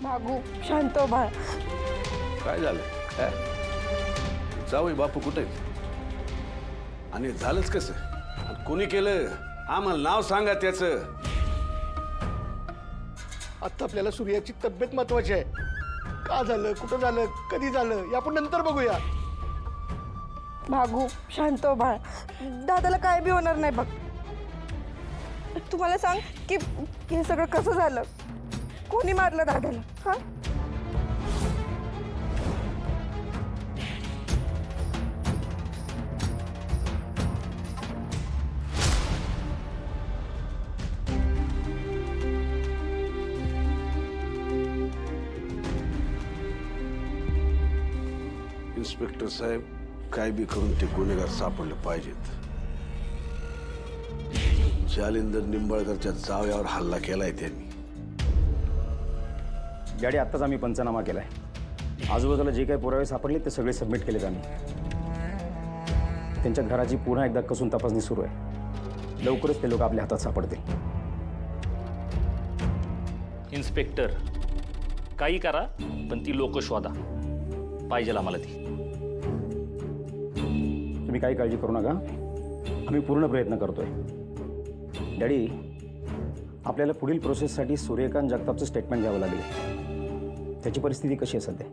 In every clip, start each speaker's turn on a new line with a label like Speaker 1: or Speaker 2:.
Speaker 1: भागू शांत हो बाळ.
Speaker 2: काय झालं काय? जावई बापू कुठे आणि झालंच कसं? आणि कोणी केलं? आम्हाला नाव सांगा त्याचं.
Speaker 3: आता आपल्याला सूर्याची तब्येत महत्वाची आहे. का झालं, कुठं झालं, कधी झालं हे आपण नंतर बघूया.
Speaker 1: भागू शांत हो बाळ. दादाला काय बी होणार नाही बघ. तुम्हाला सांग की हे सगळं कसं झालं, कोणी मारलं दादाला? हा,
Speaker 2: इन्स्पेक्टर साहेब, काय बी करून ते गुन्हेगार सापडले पाहिजेत. जालिंदर निंबाळकरच्या जावयावर हल्ला केलाय त्यांनी.
Speaker 4: डॅडी, आत्ताच आम्ही पंचनामा केलाय. आजूबाजूला जे काही पुरावे सापडले ते सगळे सबमिट केलेत आम्ही. त्यांच्या घराची पुन्हा एकदा कसून तपासणी सुरू आहे. लवकरच ते लोक आपल्या हातात सापडतील.
Speaker 5: इन्स्पेक्टर, काही करा पण ती लोक शोधा. पाहिजे आम्हाला ती.
Speaker 4: तुम्ही काही काळजी करू नका, आम्ही पूर्ण प्रयत्न करतोय. डॅडी, आपल्याला पुढील प्रोसेससाठी सूर्यकांत जगतापचं स्टेटमेंट घ्यावं लागेल. त्याची परिस्थिती कशी आहे सध्या?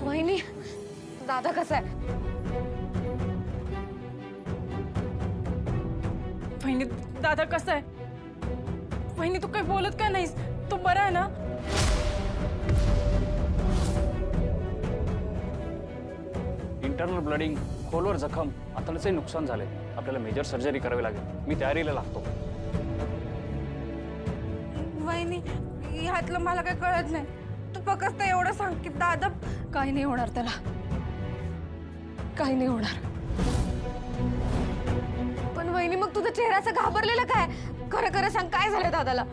Speaker 6: वहिनी, दादा कसा आहे?
Speaker 7: वहिनी, दादा कसा आहे? वहिनी, तू काही बोलत का नाहीस? तू बरा आहे ना?
Speaker 8: इंटरनल ब्लडिंग, खोलवर जखम, आतड्याचे नुकसान झाले. आपल्याला मेजर सर्जरी करावी लागेल. मी तयारीला लागतो.
Speaker 1: वहिनी ह्यातलं मला काही कळत नाही. तू फक्त एवढं सांग की दादा.
Speaker 6: काही नाही होणार त्याला, काही नाही होणार. पण वहिनी, मग तुझा चेहरा असा घाबरलेला काय? खरं खरं सांग, काय झालं दादाला?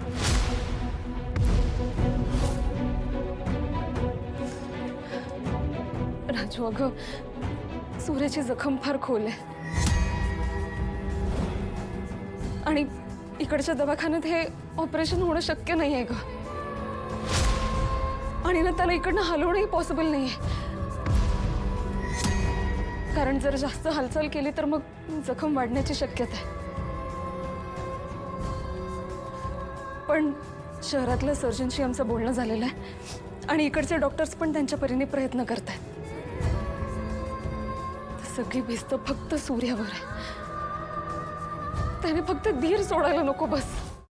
Speaker 6: राजू, अगं सूर्याची जखम फार खोल आहे आणि इकडच्या दवाखान्यात हे ऑपरेशन होणं शक्य नाही आहे ग. आणि ना त्याला इकडनं हलवणंही पॉसिबल नाही आहे. कारण जर जास्त हालचाल केली तर मग जखम वाढण्याची शक्यता आहे. पण शहरातल्या सर्जनशी आमचं बोलणं झालेलं आहे आणि इकडचे डॉक्टर्स पण त्यांच्या परीने प्रयत्न करत आहेत. सगळी भिस्त फक्त सूर्यावर आहे. त्याने फक्त धीर सोडायला नको बस.